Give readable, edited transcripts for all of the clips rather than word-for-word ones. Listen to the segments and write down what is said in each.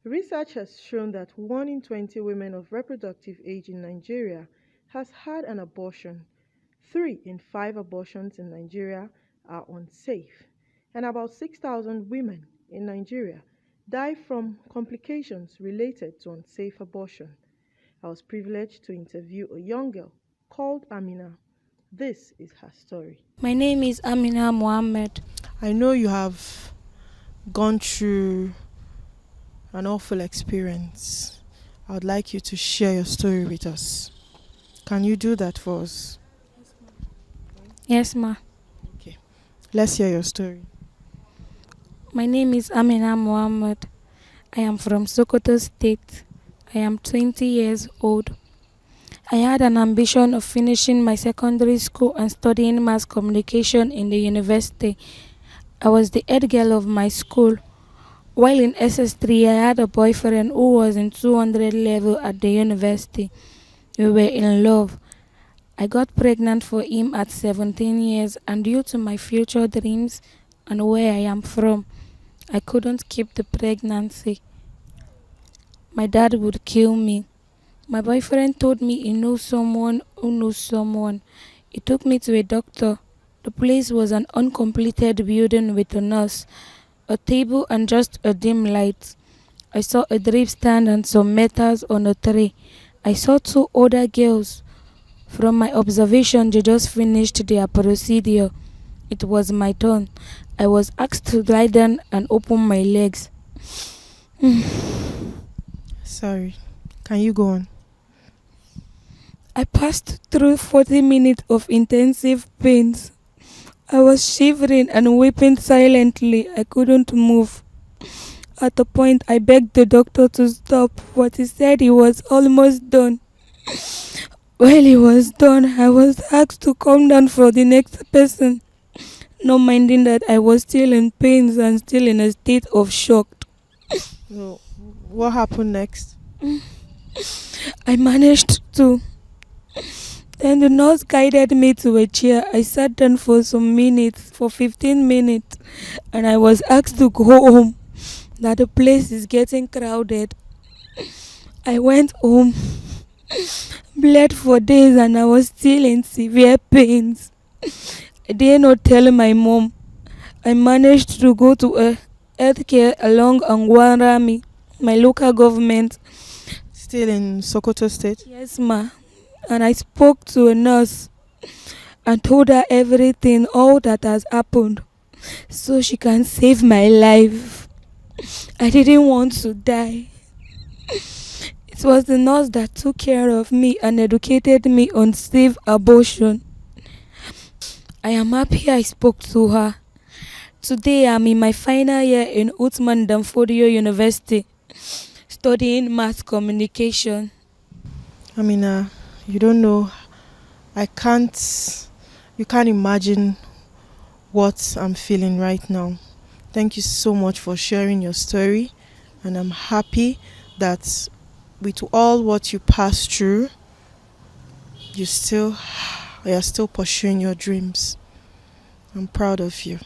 Research has shown that 1 in 20 women of reproductive age in Nigeria has had an abortion. 3 in 5 abortions in Nigeria are unsafe, and about 6,000 women in Nigeria die from complications related to unsafe abortion. I was privileged to interview a young girl called Amina. This is her story. My name is Amina Mohammed. I know you have gone through an awful experience. I would like you to share your story with us. Can you do that for us? Yes, ma. Okay. Let's hear your story. My name is Amina Mohammed. I am from Sokoto State. I am 20 years old. I had an ambition of finishing my secondary school and studying mass communication in the university. I was the head girl of my school. While in SS3, I had a boyfriend who was in 200 level at the university. We were in love. I got pregnant for him at 17 years, and due to my future dreams and where I am from, I couldn't keep the pregnancy. My dad would kill me. My boyfriend told me he knows someone who knows someone. He took me to a doctor. The place was an uncompleted building with a nurse, a table, and just a dim light. I saw a drip stand and some metals on a tray. I saw two other girls. From my observation, they just finished their procedure. It was my turn. I was asked to lie down and open my legs. Sorry. Can you go on? I passed through 40 minutes of intensive pains. I was shivering and weeping silently. I couldn't move. At a point, I begged the doctor to stop, but he said he was almost done. While he was done, I was asked to come down for the next person, not minding that I was still in pains and still in a state of shock. So, what happened next? I managed to. Then the nurse guided me to a chair. I sat down for some minutes, for 15 minutes, and I was asked to go home, that the place is getting crowded. I went home, bled for days, and I was still in severe pains. I dare not tell my mom. I managed to go to a healthcare along Angwarami, my local government. Still in Sokoto State? Yes, ma. And I spoke to a nurse and told her everything, all that has happened, so she can save my life. I didn't want to die. It was the nurse that took care of me and educated me on safe abortion. I am happy I spoke to her. Today I'm in my final year in Uthman Danfodio University, studying mass communication. Amina, you don't know. I can't. You can't imagine what I'm feeling right now. Thank you so much for sharing your story, and I'm happy that with all what you passed through, you still you're still pursuing your dreams. I'm proud of you.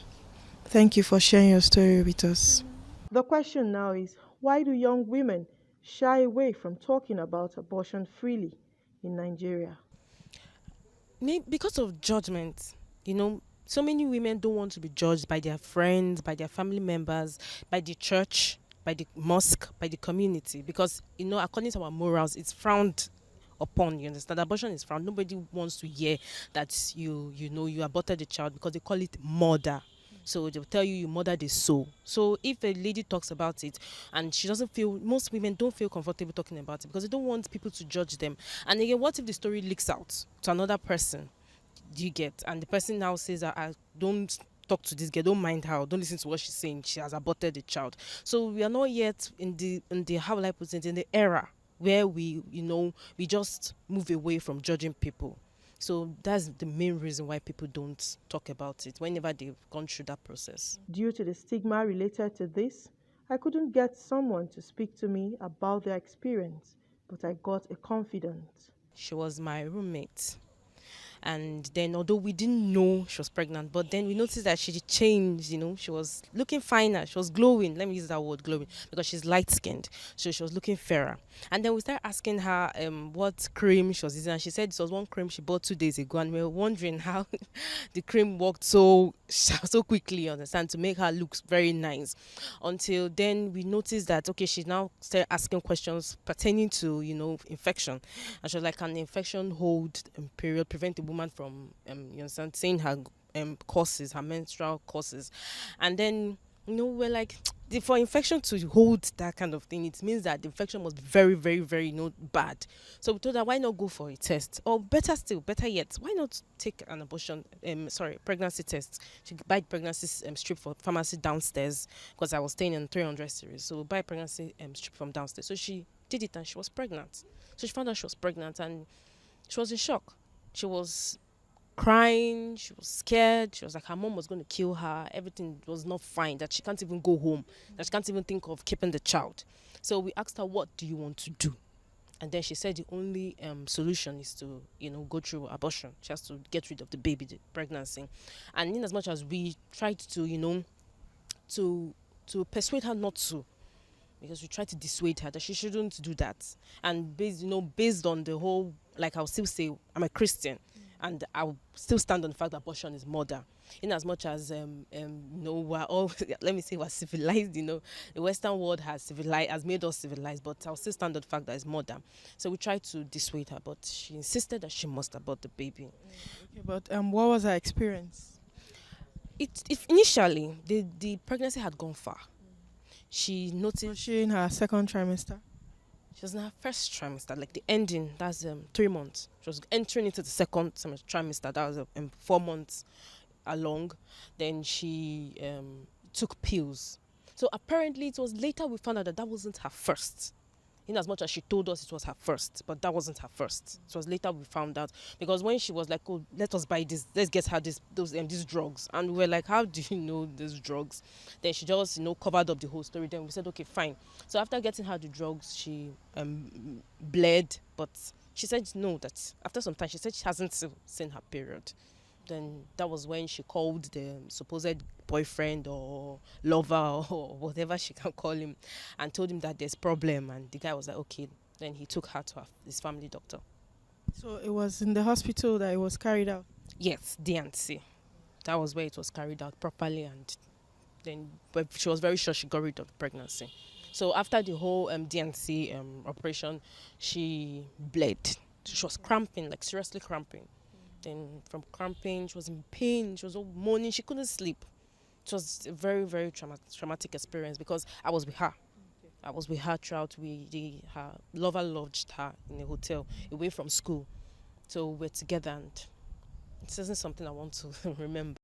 Thank you for sharing your story with us. The question now is, why do young women shy away from talking about abortion freely in Nigeria? Because of judgment, so many women don't want to be judged by their friends, by their family members, by the church, by the mosque, by the community, because according to our morals, it's frowned upon. You understand, abortion is frowned. Nobody wants to hear that you aborted the child, because they call it murder. So they'll tell you murdered the soul. So if a lady talks about it and she doesn't feel, most women don't feel comfortable talking about it because they don't want people to judge them. And again, what if the story leaks out to another person? Do you get? And the person now says, I don't talk to this girl, don't mind her, don't listen to what she's saying, she has aborted the child. So we are not yet in the how will I put it, in the era where we just move away from judging people. So that's the main reason why people don't talk about it whenever they've gone through that process. Due to the stigma related to this, I couldn't get someone to speak to me about their experience, but I got a confidant. She was my roommate. And then, although we didn't know she was pregnant, but then we noticed that she changed. She was looking finer. She was glowing. Let me use that word, glowing, because she's light skinned, so she was looking fairer. And then we started asking her what cream she was using, and she said this was one cream she bought 2 days ago, and we were wondering how the cream worked so quickly, you understand, to make her look very nice. Until then, we noticed that okay, she now started asking questions pertaining to infection, and she was like, can infection hold period, prevent a woman from you understand, saying her courses, her menstrual courses. And then we're like, for infection to hold that kind of thing, it means that the infection must be very, very, very bad. So we told her, why not go for a test, or better still, better yet, why not take an abortion pregnancy test. She could buy pregnancy strip for pharmacy downstairs, because I was staying in 300 series, so buy pregnancy strip from downstairs. So she did it and she was pregnant. So she found out she was pregnant and she was in shock. She was crying, she was scared, she was like her mom was going to kill her, everything was not fine, that she can't even go home, that she can't even think of keeping the child. So we asked her, what do you want to do? And then she said the only solution is to go through abortion. She has to get rid of the baby, the pregnancy. And in as much as we tried to to persuade her not to, because we tried to dissuade her that she shouldn't do that. And based on the whole, like, I'll still say I'm a Christian, and I'll still stand on the fact that abortion is murder. In as much as we're all let me say we're civilized, the Western world has made us civilized, but I'll still stand on the fact that it's murder. So we tried to dissuade her, but she insisted that she must abort the baby. Okay, but what was her experience? It initially the pregnancy had gone far. She Was noticed she in her second trimester? she was in her first trimester, like the ending. That's 3 months. She was entering into the second trimester. That was 4 months along. Then she took pills. So apparently, it was later we found out that wasn't her first. In as much as she told us it was her first, but that wasn't her first. It was later we found out, because when she was like, "Oh, let us buy this. Let's get her these drugs," and we were like, "How do you know these drugs?" Then she just covered up the whole story. Then we said, "Okay, fine." So after getting her the drugs, she bled, but she said no. That after some time, she said she hasn't seen her period. Then that was when she called the supposed boyfriend or lover or whatever she can call him, and told him that there's problem. And the guy was like, okay. Then he took her to his family doctor. So it was in the hospital that it was carried out. Yes, D&C. That was where it was carried out properly, and then but she was very sure she got rid of the pregnancy. So after the whole D&C operation, she bled. She was cramping, like seriously cramping. Then from cramping, she was in pain. She was all moaning. She couldn't sleep. It was a very, very traumatic experience, because I was with her. I was with her throughout. Her lover lodged her in a hotel away from school. So we're together, and it isn't something I want to remember.